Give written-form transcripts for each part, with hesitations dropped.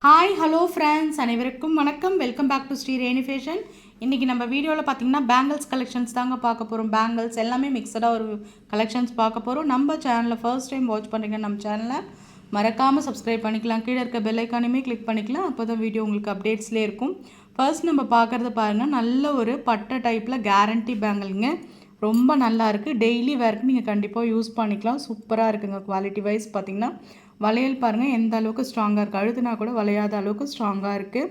Hi hello friends, அனைவருக்கும் வணக்கம். Welcome back to Sri Reni fashion. இன்றைக்கி நம்ம வீடியோவில் பார்த்திங்கன்னா பேங்கிள்ஸ் கலெக்ஷன்ஸ் தாங்க பார்க்க போகிறோம். பேங்கிள்ஸ் எல்லாமே மிக்சடாக ஒரு கலெக்ஷன்ஸ் பார்க்க போகிறோம். நம்ம சேனலில் ஃபர்ஸ்ட் டைம் வாட்ச் பண்ணுறீங்க, நம்ம சேனலை மறக்காமல் சப்ஸ்கிரைப் பண்ணிக்கலாம். கீழே இருக்க பெல் ஐக்கானுமே கிளிக் பண்ணிக்கலாம். அப்போ தான் வீடியோ உங்களுக்கு அப்டேட்ஸ்லேயே இருக்கும். ஃபர்ஸ்ட் நம்ம பார்க்குறது பாருங்கள், நல்ல ஒரு பட்டை டைப்பில் கேரண்டி பேங்கிள்ங்க. ரொம்ப நல்லா இருக்குது. டெய்லி வேர்க்கு நீங்கள் கண்டிப்பாக யூஸ் பண்ணிக்கலாம். சூப்பராக இருக்குங்க. குவாலிட்டி வைஸ் பார்த்திங்கன்னா வளையல் பாருங்கள் எந்த அளவுக்கு ஸ்ட்ராங்காக இருக்குது. அழுதுனா கூட வளையாத அளவுக்கு ஸ்ட்ராங்காக இருக்குது.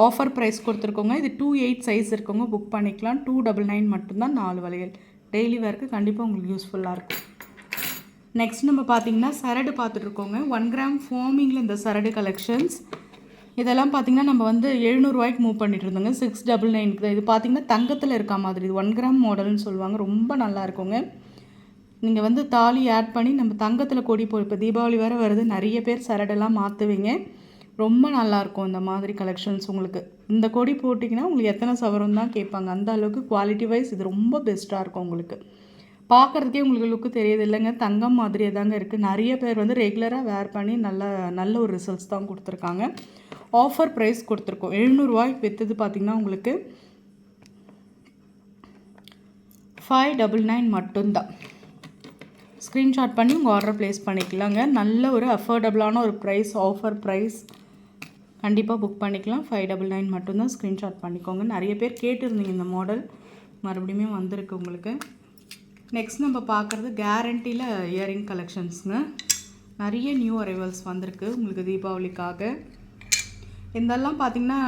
ஆஃபர் ப்ரைஸ் கொடுத்துருக்கோங்க. இது 28 சைஸ் இருக்குங்க. புக் பண்ணிக்கலாம். 299 மட்டும்தான் 4 வளையல். டெய்லி வேர்க்கு கண்டிப்பாக உங்களுக்கு யூஸ்ஃபுல்லாக இருக்கும். நெக்ஸ்ட் நம்ம பார்த்திங்கன்னா சரடு பார்த்துட்ருக்கோங்க. 1 கிராம் ஃபோமிங்கில் இந்த சரடு கலெக்ஷன்ஸ் இதெல்லாம் பார்த்திங்கன்னா நம்ம வந்து 700 ரூபாய்க்கு மூவ் பண்ணிட்டு இருந்தோங்க. 699 இது பார்த்திங்கன்னா தங்கத்தில் இருக்க மாதிரி. இது 1 கிராம் மாடல்னு சொல்லுவாங்க. ரொம்ப நல்லா இருக்குங்க. நீங்கள் வந்து தாலி ஆட் பண்ணி நம்ம தங்கத்தில் கொடி இப்போ தீபாவளி வேறு வருது, நிறைய பேர் சரடெல்லாம் மாற்றுவீங்க. ரொம்ப நல்லாயிருக்கும் இந்த மாதிரி கலெக்ஷன்ஸ். உங்களுக்கு இந்த கொடி போட்டிங்கன்னா உங்களுக்கு எத்தனை சவரம் தான் கேட்பாங்க. அந்த அளவுக்கு குவாலிட்டி வைஸ் இது ரொம்ப பெஸ்ட்டாக இருக்கும். உங்களுக்கு பார்க்குறதுக்கே உங்களுக்கு லுக்கு தெரியுது இல்லைங்க, தங்கம் மாதிரியே தாங்க இருக்குது. நிறைய பேர் வந்து ரெகுலராக வேர் பண்ணி நல்ல ஒரு ரிசல்ட்ஸ் தான் கொடுத்துருக்காங்க. ஆஃபர் ப்ரைஸ் கொடுத்துருக்கோம். 700 ரூபாய்க்கு விற்றது பார்த்திங்கன்னா உங்களுக்கு 599 மட்டும்தான். ஸ்க்ரீன்ஷாட் பண்ணி உங்கள் ஆர்டர் ப்ளேஸ் பண்ணிக்கலாங்க. நல்ல ஒரு அஃபோர்டபுளான ஒரு ப்ரைஸ், ஆஃபர் ப்ரைஸ். கண்டிப்பாக புக் பண்ணிக்கலாம். 599 மட்டும்தான். ஸ்க்ரீன்ஷாட் பண்ணிக்கோங்க. நிறைய பேர் கேட்டுருந்தீங்க இந்த மாடல், மறுபடியும் வந்திருக்கு உங்களுக்கு. நெக்ஸ்ட் நம்ம பார்க்குறது கேரண்டியில் இயரிங் கலெக்ஷன்ஸுங்க. நிறைய நியூ அரைவல்ஸ் வந்திருக்கு உங்களுக்கு தீபாவளிக்காக. இதெல்லாம் பார்த்திங்கன்னா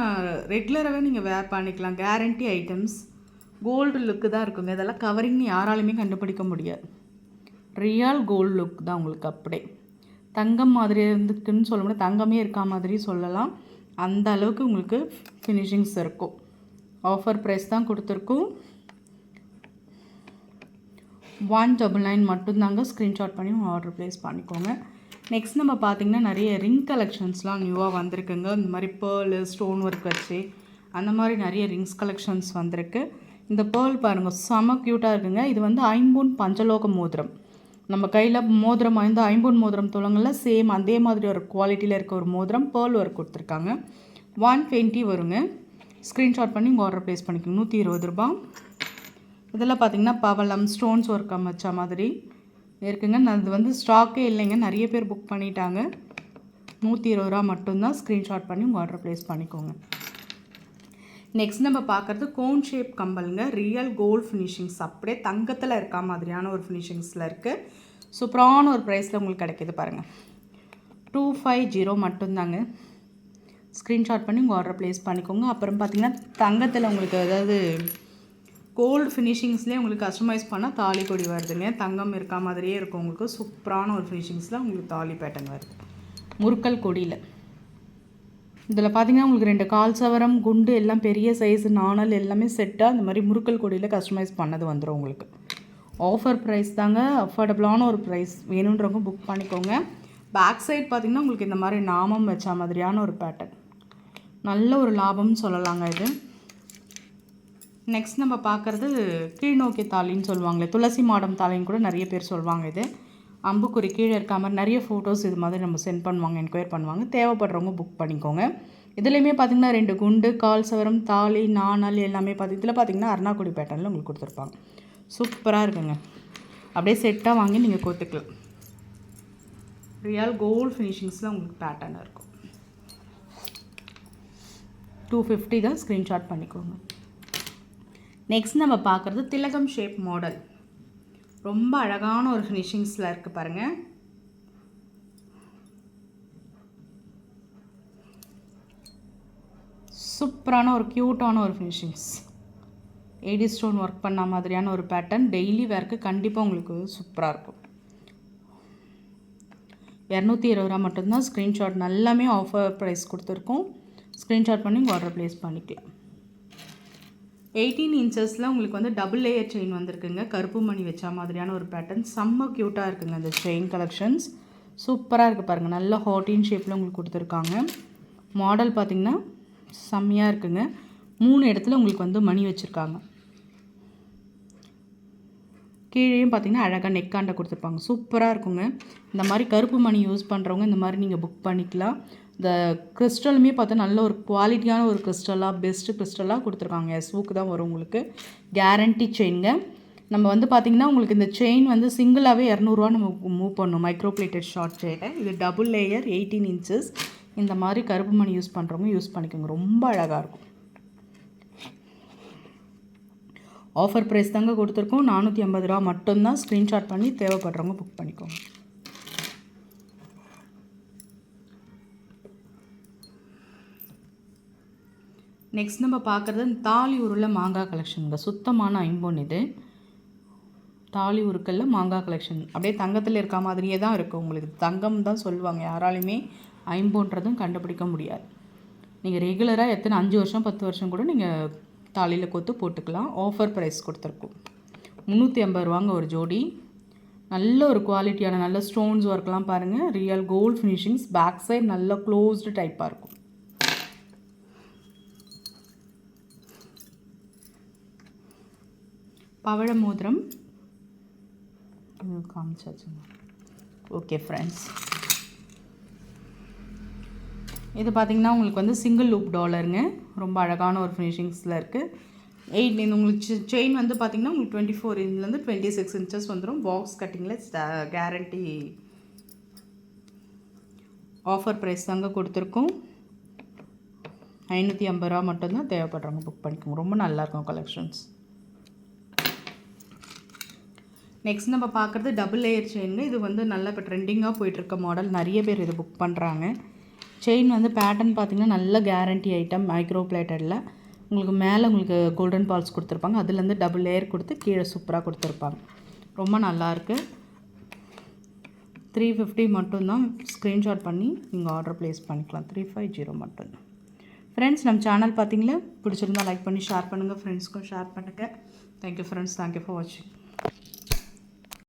ரெகுலராகவே நீங்கள் வேர் பண்ணிக்கலாம். கேரண்டி ஐட்டம்ஸ், கோல்டு லுக்கு தான் இருக்குங்க. இதெல்லாம் கவரிங்னு யாராலுமே கண்டுபிடிக்க முடியாது. ரியல் கோல்டு லுக் தான் உங்களுக்கு. அப்படியே தங்கம் மாதிரி இருந்துக்குன்னு சொல்ல முடியாது, தங்கமே இருக்கா மாதிரி சொல்லலாம். அந்த அளவுக்கு உங்களுக்கு ஃபினிஷிங்ஸ் இருக்கும். ஆஃபர் ப்ரைஸ் தான் கொடுத்துருக்கோம். 199 மட்டும்தாங்க. ஸ்க்ரீன்ஷாட் பண்ணி ஆர்டர் ப்ளேஸ் பண்ணிக்கோங்க. நெக்ஸ்ட் நம்ம பார்த்திங்கன்னா நிறைய ரிங் கலெக்ஷன்ஸ்லாம் நியூவாக வந்திருக்குங்க. இந்த மாதிரி பேர்லு ஸ்டோன் ஒர்க் வச்சு அந்த மாதிரி நிறைய ரிங்ஸ் கலெக்ஷன்ஸ் வந்திருக்கு. இந்த பேர்ல் பாருங்கள், செம க்யூட்டாக இருக்குங்க. இது வந்து ஐம்பொன் பஞ்சலோக மோதிரம். நம்ம கையில் மோதிரம் வாய்ந்த ஐம்பொன் மோதிரம் துளங்களில் சேம் அதே மாதிரி ஒரு குவாலிட்டியில் இருக்க ஒரு மோதிரம் பேர்ல் ஒர்க் கொடுத்துருக்காங்க. 120 வருங்க. ஸ்க்ரீன்ஷாட் பண்ணி உங்கள் ஆர்டர் ப்ளேஸ் பண்ணிக்கோங்க. 120 ரூபா. இதெல்லாம் பார்த்திங்கன்னா பவளம் ஸ்டோன்ஸ் ஒர்க் அமைச்ச மாதிரி இருக்குங்க. அது வந்து ஸ்டாக்கே இல்லைங்க, நிறைய பேர் புக் பண்ணிட்டாங்க. 120 ரூபா மட்டும்தான். ஸ்க்ரீன்ஷாட் பண்ணி உங்கள் ஆர்டர் ப்ளேஸ் பண்ணிக்கோங்க. நெக்ஸ்ட் நம்ம பார்க்குறது கோன் ஷேப் கம்பலுங்க. ரியல் கோல்டு ஃபினிஷிங்ஸ், அப்படியே தங்கத்தில் இருக்க மாதிரியான ஒரு ஃபினிஷிங்ஸில் இருக்குது. சூப்பரான ஒரு ப்ரைஸில் உங்களுக்கு கிடைக்கிது பாருங்கள். 250 மட்டும்தாங்க. ஸ்க்ரீன்ஷாட் பண்ணி உங்கள் ஆர்டர் ப்ளேஸ் பண்ணிக்கோங்க. அப்புறம் பார்த்திங்கன்னா தங்கத்தில் உங்களுக்கு அதாவது கோல்டு ஃபினிஷிங்ஸ்லேயே உங்களுக்கு கஸ்டமைஸ் பண்ணால் தாலி கொடி வருதுங்க. தங்கம் இருக்க மாதிரியே இருக்கும் உங்களுக்கு. சூப்பரான ஒரு ஃபினிஷிங்ஸில் உங்களுக்கு தாலி பேட்டர்ன் வருது முறுக்கல் கொடியில். இதில் பார்த்திங்கன்னா உங்களுக்கு 2 கால் சவரம் குண்டு எல்லாம் பெரிய சைஸ் நாணல் எல்லாமே செட்டாக இந்த மாதிரி முறுக்கல் கொடியில் கஸ்டமைஸ் பண்ணது வந்துடும் உங்களுக்கு. ஆஃபர் ப்ரைஸ் தாங்க, அஃபோர்டபுளான ஒரு ப்ரைஸ். வேணுன்றவங்க புக் பண்ணிக்கோங்க. பேக் சைட் பார்த்திங்கன்னா உங்களுக்கு இந்த மாதிரி நாமம் வச்ச மாதிரியான ஒரு பேட்டர்ன். நல்ல ஒரு லாபம்னு சொல்லலாங்க இது. நெக்ஸ்ட் நம்ம பார்க்குறது கீழ்நோக்கி தாலின்னு சொல்லுவாங்களே, துளசி மாடம் தாலின்னு கூட நிறைய பேர் சொல்லுவாங்க. இது அம்புக்குறி கீழே இருக்க மாதிரி நிறைய ஃபோட்டோஸ் இது மாதிரி நம்ம சென்ட் பண்ணுவாங்க, என்கொயர் பண்ணுவாங்க. தேவைப்படுறவங்க புக் பண்ணிக்கோங்க. இதுலேயுமே பார்த்திங்கன்னா 2 குண்டு கால் சவரம் தாலி நாணல் எல்லாமே இதில் பார்த்திங்கன்னா அருணாக்குடி பேட்டர்னில் உங்களுக்கு கொடுத்துருப்பாங்க. சூப்பராக இருக்குங்க. அப்படியே செட்டாக வாங்கி நீங்கள் கோத்துக்கலாம். ரியல் கோல்டு ஃபினிஷிங்ஸில் உங்களுக்கு பேட்டர்ன் இருக்கும். 250 தான். ஸ்க்ரீன்ஷாட் பண்ணிக்கோங்க. நெக்ஸ்ட் நம்ம பார்க்குறது திலகம் ஷேப் மாடல். ரொம்ப அழகான ஒரு ஃபினிஷிங்ஸில் இருக்குது பாருங்கள். சூப்பரான ஒரு க்யூட்டான ஒரு ஃபினிஷிங்ஸ். ஏடி ஸ்டோன் ஒர்க் பண்ண மாதிரியான ஒரு பேட்டர்ன். டெய்லி வேர்க்கு கண்டிப்பாக உங்களுக்கு சூப்பராக இருக்கும். 220 ரூபா மட்டும்தான். ஸ்க்ரீன்ஷாட் எல்லாமே ஆஃபர் ப்ரைஸ் கொடுத்துருக்கோம். ஸ்க்ரீன்ஷாட் பண்ணி உங்கள் ஆர்டர் ப்ளேஸ் பண்ணிக்கலாம். 18 இன்ச்சஸில் உங்களுக்கு வந்து டபுள் லேயர் செயின் வந்திருக்குங்க. கருப்பு மணி வச்ச மாதிரியான ஒரு பேட்டர்ன். செம்ம க்யூட்டாக இருக்குங்க அந்த செயின் கலெக்ஷன்ஸ். சூப்பராக இருக்குது பாருங்கள். நல்ல ஹார்டின் ஷேப்பில் உங்களுக்கு கொடுத்துருக்காங்க. மாடல் பார்த்திங்கன்னா செம்மையாக இருக்குங்க. 3 இடத்துல உங்களுக்கு வந்து மணி வச்சுருக்காங்க. கீழேயும் பார்த்திங்கன்னா அழகாக நெக்காண்டை கொடுத்துருப்பாங்க. சூப்பராக இருக்குங்க. இந்த மாதிரி கருப்பு மணி யூஸ் பண்ணுறவங்க இந்த மாதிரி நீங்கள் புக் பண்ணிக்கலாம். இந்த கிறிஸ்டலுமே பார்த்தா நல்ல ஒரு குவாலிட்டியான ஒரு கிறிஸ்டலாக பெஸ்ட்டு கிறிஸ்டலாக கொடுத்துருக்காங்க. எஸ்வுக்கு தான் வரும் உங்களுக்கு. கேரண்டி செயின்ங்க. நம்ம வந்து பார்த்திங்கன்னா உங்களுக்கு இந்த செயின் வந்து சிங்கிளாகவே 200 நம்ம மூவ் பண்ணணும். மைக்ரோ பிளேட்டட் ஷார்ட் செயினை. இது டபுள் லேயர் 18 இன்ச்சஸ். இந்த மாதிரி கருப்பு மணி யூஸ் பண்ணுறவங்க யூஸ் பண்ணிக்கோங்க. ரொம்ப அழகாக இருக்கும். ஆஃபர் ப்ரைஸ் தாங்க கொடுத்துருக்கோம். 450 ரூபா மட்டும்தான். ஸ்க்ரீன்ஷாட் பண்ணி தேவைப்படுறவங்க புக் பண்ணிக்கோங்க. நெக்ஸ்ட் நம்ம பார்க்குறது தாலி உருளை மாங்காய் கலெக்ஷனுங்க. சுத்தமான ஐம்பொன் இது. தாலி உருக்கல்ல மாங்காய் கலெக்ஷன். அப்படியே தங்கத்தில் இருக்க மாதிரியே தான் இருக்கும். உங்களுக்கு தங்கம் தான் சொல்லுவாங்க. யாராலையுமே ஐம்பொன்றதும் கண்டுபிடிக்க முடியாது. நீங்கள் ரெகுலராக எத்தனை 5 வருஷம் 10 வருஷம் கூட நீங்கள் தாலியில் கொத்து போட்டுக்கலாம். ஆஃபர் ப்ரைஸ் கொடுத்துருக்கோம். 350 ரூபாங்க ஒரு ஜோடி. நல்ல ஒரு குவாலிட்டியான நல்ல ஸ்டோன்ஸ் ஒர்க்லாம் பாருங்கள். Real gold finishings. Back side நல்ல க்ளோஸ்டு டைப்பாக இருக்கும். பவழ மோதிரம் காமிச்சாச்சுங்க. ஓகே ஃப்ரெண்ட்ஸ், இது பார்த்திங்கன்னா உங்களுக்கு வந்து சிங்கிள் லூப் டாலருங்க. ரொம்ப அழகான ஒரு ஃபினிஷிங்ஸில் இருக்குது. 8 உங்களுக்கு செயின் வந்து பார்த்திங்கன்னா உங்களுக்கு 24 இன்ச்லேருந்து 26 இன்ச்சஸ் வந்துடும். பாக்ஸ் கட்டிங்கில் கேரண்டி. ஆஃபர் ப்ரைஸ் தாங்க கொடுத்துருக்கோம். 550 ரூபா மட்டும்தான். தேவைப்படுறவங்க புக் பண்ணிக்கோங்க. ரொம்ப நல்லாயிருக்கும் கலெக்ஷன்ஸ். நெக்ஸ்ட் நம்ம பார்க்குறது டபுள் லேயர் செயின்னு. இது வந்து நல்லா இப்போ ட்ரெண்டிங்காக போயிட்டுருக்க மாடல். நிறைய பேர் இது புக் பண்ணுறாங்க. செயின் வந்து பேட்டர்ன் பார்த்திங்கன்னா நல்ல கேரண்டி ஐட்டம். மைக்ரோ பிளேட்டடில் உங்களுக்கு மேலே உங்களுக்கு கோல்டன் பால்ஸ் கொடுத்துருப்பாங்க. அதுலேருந்து டபுள் லேயர் கொடுத்து கீழே சூப்பராக கொடுத்துருப்பாங்க. ரொம்ப நல்லாயிருக்கு. 350 மட்டும்தான். ஸ்க்ரீன்ஷாட் பண்ணி நீங்கள் ஆர்டர் ப்ளேஸ் பண்ணிக்கலாம். 350 மட்டும்தான். ஃப்ரெண்ட்ஸ், நம்ம சேனல் பார்த்திங்களா பிடிச்சிருந்தா லைக் பண்ணி ஷேர் பண்ணுங்கள். ஃப்ரெண்ட்ஸ்க்கும் ஷேர் பண்ணுங்கள். Thank you friends. தேங்க்யூ ஃபார் வாட்சிங்.